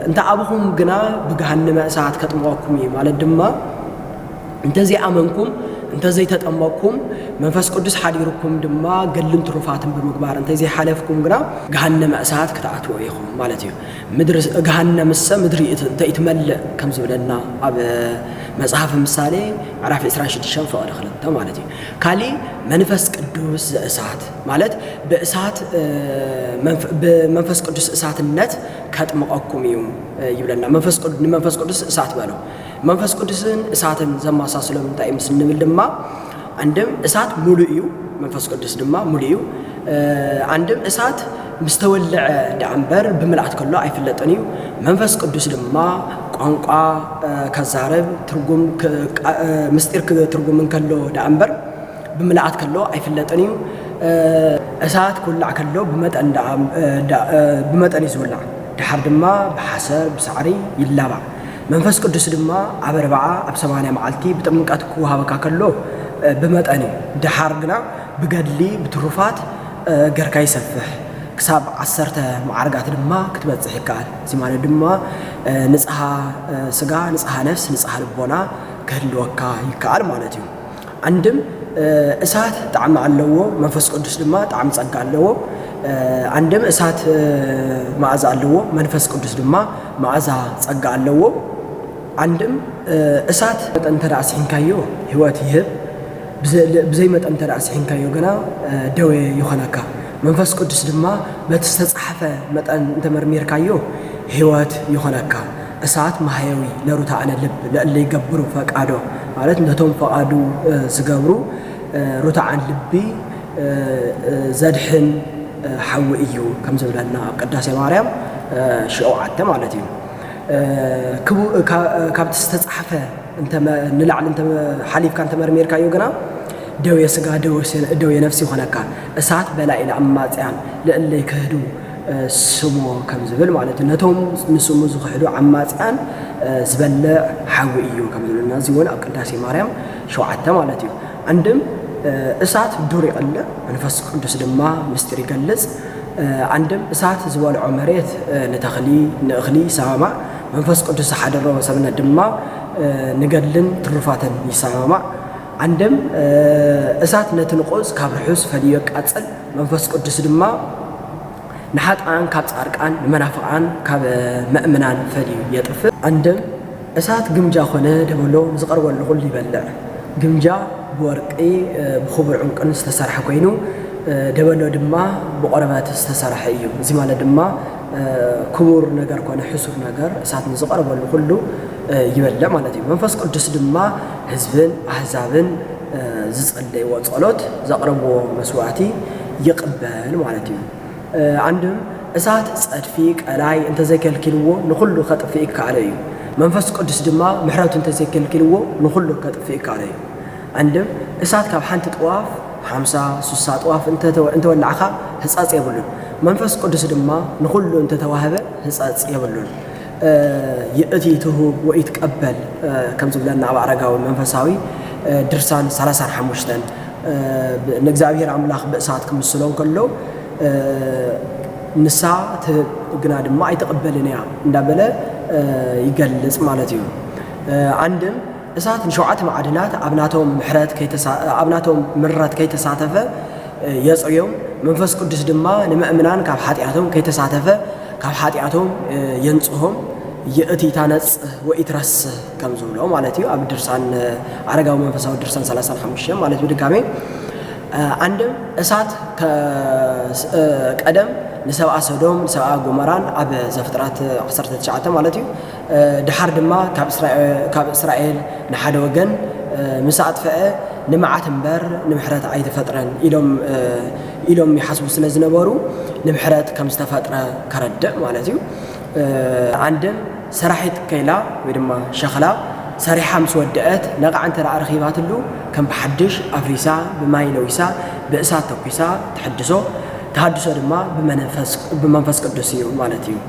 P: እንተ ኣብኹም ግና ብገሃነመ እሳት ከጥምቐኩም እዩ ማለት ድማ እንተዚ ኣመንኩም እንተዚ ተጠመቅኩም መንፈስ ቅዱስ ሓዲርኩም ድማ ገልን ትሩፋትን ብምግባር እንተዚ ሓለፍኩም ግና ገሃነመ እሳት ክትኣትዉ ኢኹም ማለት እዩ ምድሪ ገሃነመ ምድሪ ይትመልእ ከም ዝብለና ኣብ መጽሐፍ ምሳሌ ምዕራፍ 26 ፍቅድ 2 ማለት እዩ ካሊ መንፈስ ቅዱስ ዘእሳት ማለት በመንፈስ ቅዱስ እሳትነት ከጥምቀኩም እዩ ይብለና መንፈስ ቅዱስ እሳት በለው መንፈስ ቅዱስን እሳትን ዘማሳስለው እንታይ ምስንብል ድማ አንድም እሳት ሙሉ እዩ መንፈስ ቅዱስ ድማ ሙሉ እዩ አንድም እሳት مستولع دعنبر بملعت كله አይፍለጥን እዩ መንፈስ ቅዱስ ድማ ቋንቋ ከዛረብ ትርጉም ምስጢር ትርጉምን ከሎ ደعنبر بملعت كله አይፍለጥን እዩ እሳት ኩላዕ ከሎ بمጠን ይዝውላዕ ድሓር ድማ በሐሰር በሳዕሪ ይላባ መንፈስ ቅዱስ ድማ ኣብ 40 ኣብ 80 መዓልቲ ብጥምቀት ክወሃበካ ከሎ بمጠን ድሓር ግና ብገድሊ ብትሩፋት ገርካ ይሰፍሕ كساب عصرته معرقات دما كتبصح يكال زي مالو دما نصها سغا نصها نفس نصها لبونا كهلوكا يكال معناتيو عندم اسات طعم علو منفس قدس دما طعم صق علو عندم اسات معاز علو منفس قدس دما معاز صق علو عندم اسات متن تراسحين كايو هوات يهب بزي متن تراسحين كايو غنا دوي يخنكا መንፈስ ቅዱስ ድማ በተስተጻፈ መጠን ተመርሚርካዮ ህይወት ይሆነካ እሳት ማህያዊ ለሩታአነ ልብ ለእለ ይገብሩ ፈቃዶ ማለት ነቶም ፈቃዱ ዝገብሩ ሩታአን ልቢ ዘድሕን ሓዊ እዩ ከም ዝብለና ኣብ ቅዳሴ ማርያም ሽውዓተ ማለት እዩ ካብ ተስተጻፈ እንተ ንላዕል እንተ ሓሊፍካ ተመርሚርካዮ ግና دوي سجا دوي نفسي هناك أسات بلا إلى أماتيان لأن يكهدو سمو كم زبل معناته نتهم نسمو زخدو أماتيان زبل حويو كم زبل الناس يقول أكل تاسي مريم شو عتم معناته عندهم أسات دوري قلة نفس قدس دما مستري قلز عندهم أسات زوال عمريت نغلي سامع منفس قدس حد الروح سبنا دما نقلن ترفاتن يسامع عندهم أسات نتنقص كابرحوس فليك أتصل منفس قدس دما نحط عن كابت أركان منافع عن كاب مؤمنان فلي يطفل عندهم أسات جمجا خنا دبلو زقر ولا كل يبلع جمجا بورقي بخبر عنك نستسرح كوينو دبلو دما بقربات استسرح أيو زي ما لدما كور نجار كونه حسوب نجار أسات نزقر ولا كله يبلع مالتي منفس قدس دما حزبن أحزابن زصلي وصلوت زقربو مسواتي يقبل مالتي عندهم أسات صدفيك ألاي أنت زي كلكلو نخلو خط فيك عليه منفس قدس دما محرات أنت زي كلكلو نخلو خط فيك عليه عندهم أسات كاب حنت طواف 5 طواف أنت ولا عخا حصاص يبلون منفس قدس دما نخلو أنت توهبه حصاص يبلون يأتي تهوب ويتقبل كم زبلنا على عرقاو المنفساوي درسان 35 نجزاوير عملاق بأسات كم السلون كله نساء تجناد ما يتقبلني ندبله يجلس مالتيو عندهم أسات نشوعات معدنات أبناتهم محرات أبناتهم مرات كي تساتفه يسعيهم منفس قدس دما نمأمنان كاب حاتياتهم كي تساتفه كاب حاتياتهم ينصهم يأتي تانس ويترس كم زولو مالتيو أب درسان عرقاو منفساو درسان 35 مالتيو دكامي عندهم أسات كقدم نسوا سودوم نسوا غمران أب زفترات 19 مالتيو دحر دما كاب إسرائيل نحد وجن مساعد فئة نمعت مبر نمحرات عيد فترة إلهم يحسبوا سنة زنبارو نمحرات كم استفترة كرد مالتيو عندهم سرحت كيلا ودما شخلا سريحة مسودات نقع عن ترى رخيبات له كم بحدش أفريسا بماي لويسا بأسات توكيسا تحدثوا دما بمنفس قدسي مالتيو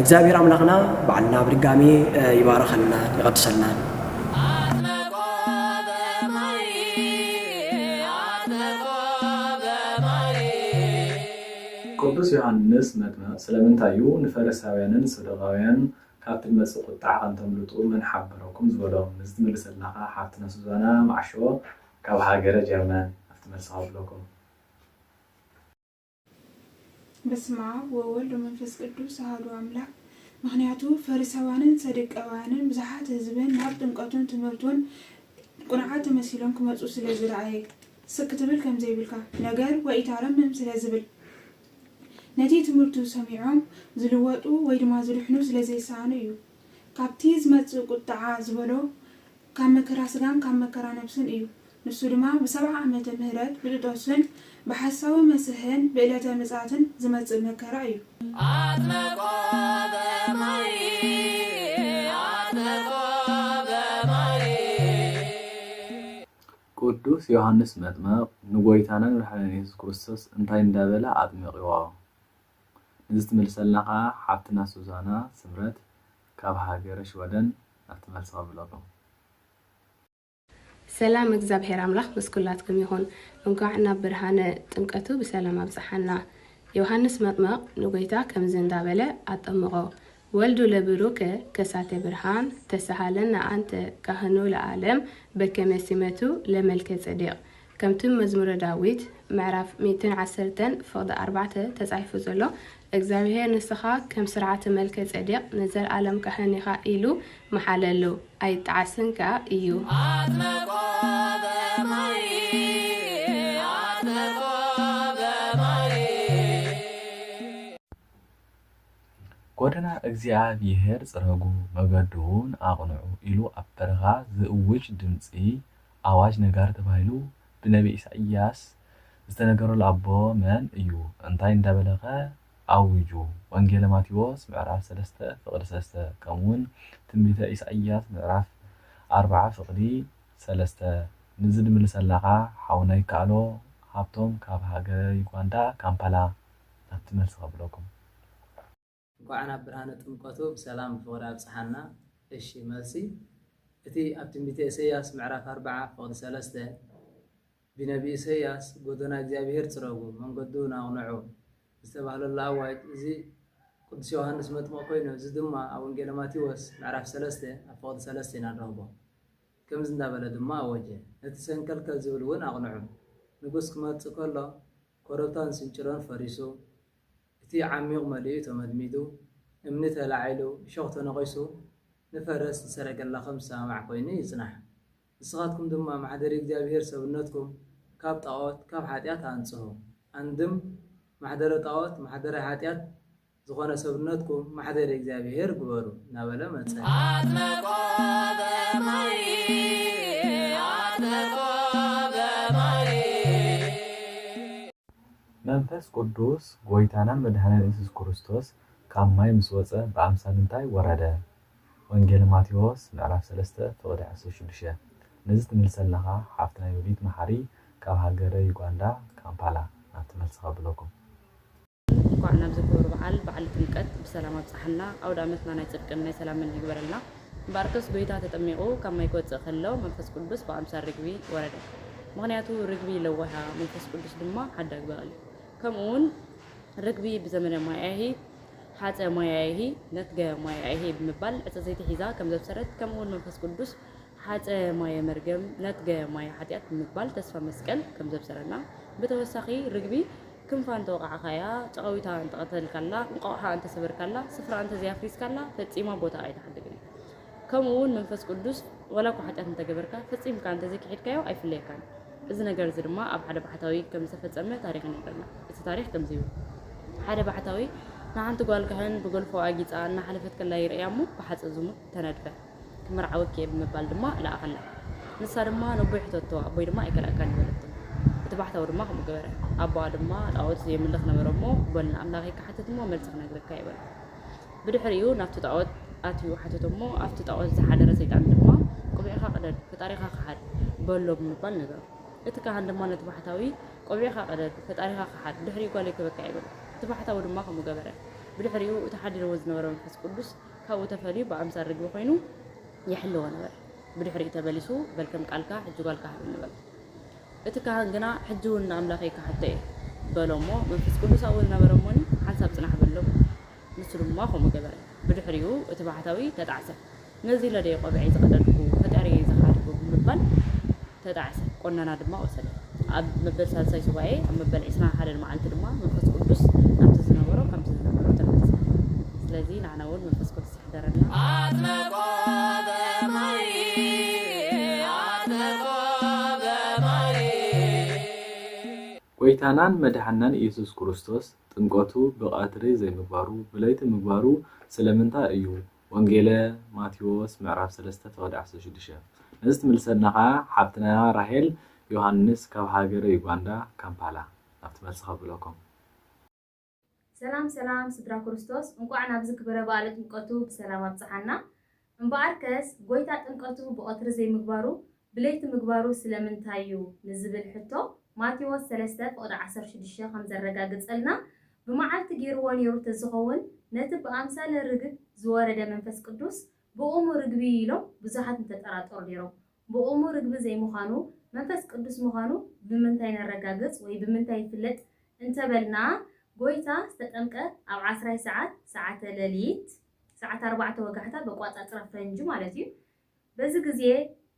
P: እግዚአብሔር አምላክና በዓልና በድጋሚ ይባረከልና ይቀድሰልና
B: ቅዱስ ዮሐንስ መጥምቅ ስለምንታዩ ንፈሪሳውያንን ሰዱቃውያን ካብቲ መጽእ ቁጣዕ ከምተምልጡ ምን ሓበረኩም ዝበሎም ንዝትመልሰልናኻ ሓፍትና ሱዛና ማዕሾ ካብ ሃገረ ጀርመን ኣብቲ መልሲ ኣብለኩም
Q: በስመ አብ ወወልድ ወመንፈስ ቅዱስ አሐዱ አምላክ ምክንያቱ ፈሪሳውያንን ሰደቃውያንን ብዙሓት ህዝብን ናብ ጥምቀቱን ትምህርቱን ቁንዓት መሲሎም ክመፁ ስለ ዝረአየ ስክ ትብል ከም ዘይብልካ ነገር ወኢታረምም ስለ ዝብል ነቲ ትምህርቱ ሰሚዖም ዝልወጡ ወይ ድማ ዝልሕኑ ስለ ዘይሰኣኑ እዩ ካብቲ ዝመፅእ ቁጥዓ ዝበሎ ካብ መከራ ስጋን ካብ መከራ ነብስን እዩ ንሱ ድማ ብ70 ዓመተ ምህረት ብጥጦስን ብሓሳዊ መስህን ብዕለተ ምጽአትን ዝመጽእ መከራ እዩ
B: ቅዱስ ዮሐንስ መጥምቅ ንጎይታና ንመድኃኒትና ኢየሱስ ክርስቶስ እንታይ እንዳበለ አጥምቅዎ ንዝትመልሰልና ሓፍትና ሱዛና ስምረት ካብ ሃገረ ሽወደን አትመልሰ ብለኩም
R: ሰላም እግዚአብሔር አምላክ መስኩላትኩም ይሁን እንኳን ናብ ብርሃነ ጥምቀቱ በሰላም አብጽሐና ዮሐንስ መጥምቅ ንጎይታ ከምዝ እንዳበለ አጥምቆ ወልዱ ለብሩከ ከሳተ ብርሃን ተሰሃለና አንተ ካህኑ ለዓለም በከመሲመቱ ለመልከ ጸዲቅ ከምቱም መዝሙረ ዳዊት ምዕራፍ 110 ፍቅዲ 4 ተጻሒፉ ዘሎ እግዚአብሔር ንስኻ ከም ስርዓተ መልከ ጸዲቅ ንዘለዓለም ካህን ኢኻ ኢሉ መሓለሉ ኣይጣዓስንካ እዩ
B: ጎደና እግዚአብሔር ጽረጉ መገዱን አቅንዑ ኢሉ አበረኻ ዝእውጅ ድምጺ አዋጅ ነጋር ተባይሉ ብነቢ ኢሳይያስ ዝተነገረሉ አቦ መን እዩ እንታይ እንዳበለኸ አውጁ ወንጌል ማቴዎስ ምዕራፍ 3 ፍቅዲ 3 ከምውን ትንቢተ ኢሳይያስ ምዕራፍ 4 ፍቅዲ 3 ንዝድምል ሰላኻ ሓውናይ ካሎ ሃብቶም ካብ ሃገረ ዩጋንዳ ካምፓላ አትመልስ ብለኩም
J: እንኳን ኣብ ብርሃነ ጥምቀቱ በሰላም ፍቅሪ አብጽሐና እሺ መልሲ እቲ ኣብ ትንቢተ ኢሳይያስ ምዕራፍ 4 ፍቅዲ 3 ብነቢ ኢሳይያስ ጎደና እግዚአብሔር ጽረጉ መንገዱን አቅንዑ ዝተባህለሉ አዋጅ እዚ ቅዱስ ዮሐንስ መጥምቅ ኮይኑ እዚ ድማ ኣብ ወንጌል ማቴዎስ ምዕራፍ 3 ኣብ ፍቅዲ 3 እናረኽቦ ከምዝ እንዳበለ ድማ አወጀ እቲ ሰንከልከል ዝብል እውን አቅንዑ ንጉስ ክመጽእ ከሎ ኮረብታን ስንጭሮን ፈሪሱ እቲ ዓሚቕ መልኡ ተመድሚዱ እምኒ ተላዒሉ ሾኽ ተነቒሱ ንፈረስ ዝሰረገላኹም ሰማዕ ኮይኑ ይጽናሕ ንስኻትኩም ድማ ማሕደሪ እግዚአብሔር ሰብነትኩም ካብ ጣዖት ካብ ኃጢአት አንጽሑ አንድም ማሕደረ ጣዖት ማሕደረ ኃጢአት ዝኾነ ሰብነትኩም ማሕደሪ እግዚአብሔር ግበሩ ናበለ መጽ
B: መንፈስ ቅዱስ ጎይታና መድኃኒትና ኢየሱስ ክርስቶስ ካብ ማይ ምስ ወፀ በአምሳል እንታይ ወረደ ወንጌል ማቴዎስ ምዕራፍ 3 ፍቅዲ 16 ነዚ ትምልሰለኻ ሓፍትና ዮዲት መሐሪ ካብ ሃገረ ዩጋንዳ ካምፓላ አትመልስ ብለኩም
S: እንኳን ናብ ዝክብር በዓል ጥምቀት በሰላም አብጽሐና አውደ ዓመትና ናይ ጽድቅን ናይ ሰላምን ይግበረልና ባርቶስ ጎይታ ተጠሚቁ ካብ ማይ ክወፅእ ከሎ መንፈስ ቅዱስ በአምሳል ርግቢ ወረደ ምክንያቱ ርግቢ ለዋሃ መንፈስ ቅዱስ ድማ ሓዳግ በቀል ከምኡውን ርግቢ ብዘመነ ማያሂ ሓፀ ማያሂ ነትገ ማያሂ ብምባል ዕፀ ዘይቲ ሒዛ ከም ዘብሰረት ከምኡውን መንፈስ ቅዱስ ሓፀ ማየ መርገም ነትገ ማየ ሓጢአት ብምባል ተስፋ መስቀል ከም ዘብሰረና ብተወሳኺ ርግቢ ክንፋን ተወቃዕኻያ ጨቐዊታ እንተቐተልካላ እንቋቑሓ እንተሰበርካላ ስፍራ እንተዘያፍሪስካላ ፈጺማ ቦታ ኣይተሓድግን ከምኡውን መንፈስ ቅዱስ ወላ እኳ ሓጢአት እንተገበርካ ፈጺምካ እንተዘይክሒድካዮ ኣይፍለየካን እዚ ነገር እዚ ድማ ኣብ ሓደ ባሕታዊ ከም ዝተፈጸመ ታሪክ ይነግረና እቲ ታሪክ ከምዚ እዩ ሓደ ባሕታዊ ንሓንቲ ጓል ካህን ብጎልፎ ኣጊፃ እናሓለፈት ከላ ይርአያ እሞ ብሓፀ ዝሙት ተነድፈ ክምርዓወኪ ብምባል ድማ ለኣኸላ ንሳ ድማ ነቦይ ሕተቶ ኣቦይ ድማ ኣይከልአካን ይበለቶ እቲ ባሕታዊ ድማ ከምኡ ገበረ ኣቦኣ ድማ ጣዖት የምልኽ ነበረ እሞ በልና ኣምላኸይ ክሓትት እሞ መልሲ ክነግረካ ይበለ ብድሕሪኡ ናብቲ ጣዖት ኣትዩ ሓተቶ እሞ ኣብቲ ጣዖት ዝሓደረ ሰይጣን ድማ ቆቢዕኻ ቅደድ ፈጣሪኻ ክሓድ በሎ ብምባል ነገሩ እቲ ካህን ድማ ነቲ ባሕታዊ ቆቢዕኻ ቅደድ ፈጣሪኻ ክሓድ ድሕሪኡ ጓል ይክበካ ይበለ እቲ ባሕታዊ ድማ ከምኡ ገበረ ብድሕሪኡ እቲ ሓዲርዎ ዝነበረ መንፈስ ቅዱስ ካብኡ ተፈልዩ በአምሳል ርግቢ ኮይኑ يحلو نبر بدحري تبلسو بلكم قالكا حجو قالكا حبل نبر እቲ ካህን ግና ሕጅውን አምላኸይ ካሕተ በሎሞ መንፈስ ቅዱስ አውል ነበረሞኒ ሓንሳብ ጽናሕ በሎም ንሱ ድማ ከምኡ ገበረ ብድሕሪኡ እቲ ባሕታዊ ተጣዕሰ ነዚ ለደይ ቆቢዐይ ዝቐደድኩ ፈጣሪየ ዝኻድኩ ብምባል ተጣዕሰ ቆነና ድማ ወሰደ ኣብ መበል ሳልሳይ ሱባኤ ኣብ መበል 21 መዓልቲ ድማ መንፈስ ቅዱስ ኣብቲ ዝነበሮ ከምቲ ዝነበሮ ተመለሰ ስለዚህ ንሕና እውን መንፈስ ቅዱስ ይሕደረና
B: ጎይታናን መድሓናን ኢየሱስ ክርስቶስ ጥምቀቱ ብቀትሪ ዘይምግባሩ ብለይቲ ምግባሩ ስለምንታይ እዩ? ወንጌለ ማቴዎስ ምዕራፍ 3 ፍቅዲ 16 ነዚ ትምልሰልና ከዓ ሓፍትና ራሄል ዮሃንስ ካብ ሃገረ ዩጋንዳ ካምፓላ ናብቲ መልሲ ከብለኩም።
L: ሰላም ሰላም ስድራ ክርስቶስ እንኳዕ ናብ ዝክበረ በዓለ ጥምቀቱ ብሰላም ኣብፅሓና እምበኣርከስ ጎይታ ጥምቀቱ ብቀትሪ ዘይምግባሩ ብለይቲ ምግባሩ ስለምንታይ እዩ ንዝብል ሕቶ ማቴዎስ 3 ፍቅዲ 16 ከም ዘረጋግፀልና ብመዓልቲ ገይርዎ ነይሩ ተዝኸውን ነቲ ብኣምሳለ ርግብ ዝወረደ መንፈስ ቅዱስ ብኡሙ ርግቢ ኢሎም ብዙሓት እንተጠራጠሩ ነይሮም። ብኡሙ ርግቢ ዘይምዃኑ መንፈስ ቅዱስ ምዃኑ ብምንታይ ነረጋግፅ ወይ ብምንታይ ይፍለጥ እንተበልና ጎይታ ዝተጠምቀ ኣብ 10 ሰዓት ሌሊት ሰዓት 4 ወጋሕታ በቋፃፅራ ፈንጂ ማለት እዩ። በዚ ግዜ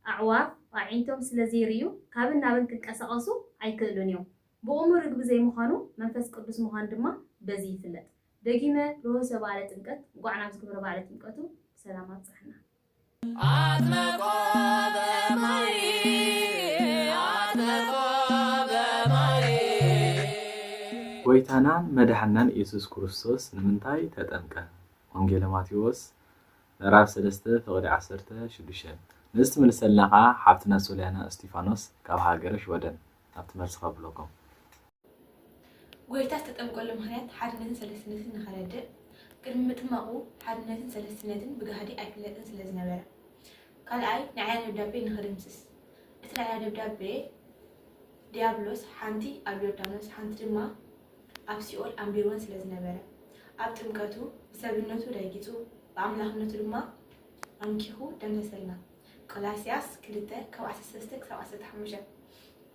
L: ኣዕዋፍ ኣዒንቶም ስለዘይርዩ ካብን ናብን ክንቀሳቀሱ ኣይክእሉን እዮም። ብኡሙ ርግቢ ዘይምዃኑ መንፈስ ቅዱስ ምዃኑ ድማ በዚ ይፍለጥ። ደጊመ ርሆሰ በዓለ ጥምቀት እንኳዕ ናብ ዝክብረ በዓለ ጥምቀቱ ብሰላም ኣብፅሕና።
B: ጎይታናን መድሓናን ኢየሱስ ክርስቶስ ንምንታይ ተጠምቀ? ወንጌለ ማቴዎስ ምዕራፍ 3 ፍቅዲ 16 ነዚ ትምልሰልና ከዓ ሓፍትና ሶልያና እስጢፋኖስ ካብ ሃገረ ሽወደን ናብቲ መልሲ ከብለኩም።
T: ጎይታ ዝተጠምቀሉ ምክንያት ሓድነትን ሰለስትነትን ንኸረድእ ቅድሚ ምጥማቑ ሓድነትን ሰለስትነትን ብጋህዲ ኣይፍለጥን ስለ ዝነበረ ካልኣይ ንዓያ ደብዳቤ ንኽድምስስ እቲ ንዓያ ደብዳቤ ዲያብሎስ ሓንቲ ኣብ ዮርዳኖስ ሓንቲ ድማ ኣብ ሲኦል ኣንቢርወን ስለ ዝነበረ ኣብ ጥምቀቱ ብሰብነቱ ደጊፁ ብኣምላኽነቱ ድማ ኣንኪኹ ደምሰሰልና ቆላስያስ 2 ካብ 13 ክሳብ 15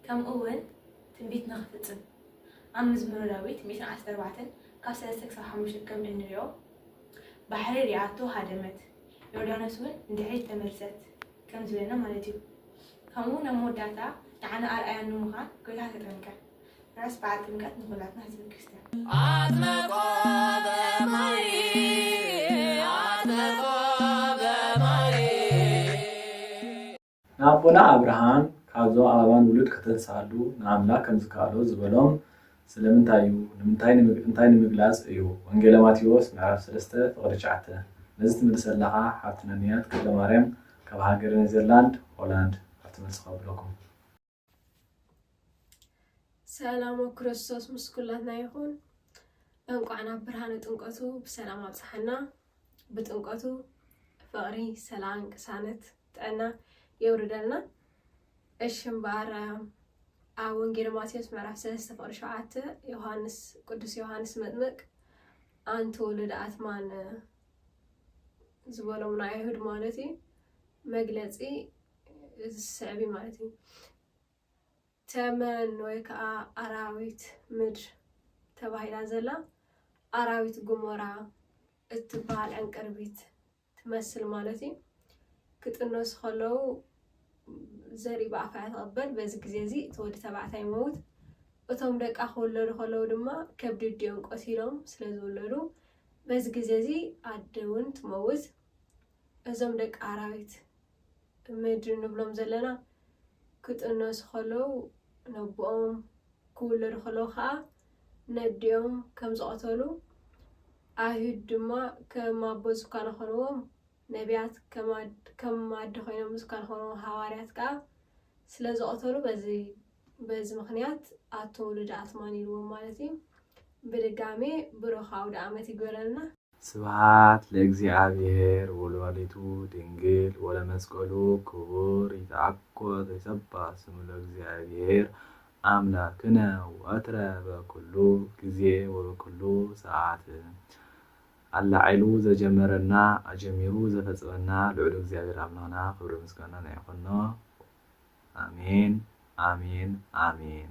T: ከምኡ እውን ትንቢት ንኽፍፅም ኣብ መዝሙረ ዳዊት 114 ካብ 3 ክሳብ 5 ከም እንሪኦ ባሕሪ ሪኣቶ ሃደመት ዮርዳኖስ እውን እንድሕሪት ተመልሰት ከም ዝብለና ማለት እዩ። ከምኡ ናብ መወዳእታ ንዓና ኣርኣያ ንምዃን ጎይታ ተጠምቀ ራስ በዓል ጥምቀት ንኩላትና ህዝቢ ክርስቲያን
B: ንኣቦና ኣብርሃም ካብዞም ኣባን ውሉድ ከተንሳሉ ንኣምላክ ከም ዝከኣሎ ዝበሎም ስለምንታይ እዩ? እንታይ ንምግላፅ እዩ? ወንጌለ ማቴዎስ ምዕራፍ 3 ፍቅዲ 9 ነዚ ትምልሰለኻ ሓፍትና ንያት ክለማርያም ካብ ሃገረ ኔዘርላንድ ሆላንድ ኣብቲ መልሲ ከብለኩም።
N: ሰላም ክርስቶስ ምስ ኩላትና ይኹን። እንኳዕ ናብ ብርሃነ ጥምቀቱ ብሰላም ኣብፅሓና። ብጥምቀቱ ፍቅሪ፣ ሰላም፣ ቅሳነት፣ ጥዕና የውርደልና። እሺ እምበኣር ኣብ ወንጌለ ማቴዎስ ምዕራፍ 3 ፍቅዲ 7 ዮሃንስ ቅዱስ ዮሃንስ መጥምቅ ኣንቲ ወለደ ኣትማን ዝበሎም ናይ አይሁድ ማለት እዩ መግለፂ ዝስዕቢ ማለት እዩ። ተመን ወይ ከዓ ኣራዊት ምድር ተባሂላ ዘላ ኣራዊት ጉሞራ እትበሃል ዕንቅርቢት ትመስል ማለት እዩ። ክጥነሱ ከለዉ ዘርኢ ብኣፍያ ተቐበል በዚ ግዜ እዚ እቲ ወዲ ተባዕታይ ይመውት። እቶም ደቃ ክውለዱ ከለዉ ድማ ከብዲ ድዮም ቆሲሎም ስለ ዝውለዱ በዚ ግዜ እዚ ኣደ እውን ትመውት። እዞም ደቂ ኣራዊት ምድሪ ንብሎም ዘለና ክጥነሱ ከለዉ ነቦኦም ክውለዱ ከለዉ ከዓ ነዲኦም ከም ዝቐተሉ ኣይሁድ ድማ ከም ኣቦ ዝካነ ኮይኖም ነቢያት ከም ኣደ ኮይኖም ዝካነ ኮይኖም ሃዋርያት ከዓ ስለ ዝቐተሉ በዚ ምክንያት ኣቶ ውሉደ ኣትማን ኢልዎም ማለት እዩ። ብድጋሜ ብሩኽ ኣውደ ዓመት ይግበረልና።
B: ስብሐት ለእግዚአብሔር ወለወላዲቱ ድንግል ወለመስቀሉ ክቡር ይትዓቆብ ይሰብሕ ስሙ ለእግዚአብሔር አምላክነ ወትረ በኩሉ ጊዜ ወበኩሉ ሰዓት አላዒሉ ዘጀመረና አጀሚሩ ዘፈጽመና ልዑል እግዚአብሔር አምላክና ክብሪ ምስጋና ይኹኖ። አሜን አሜን አሜን።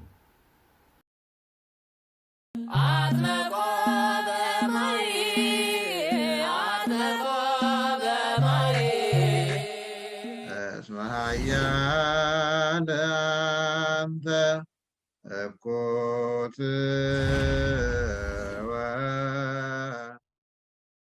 A: أبكوت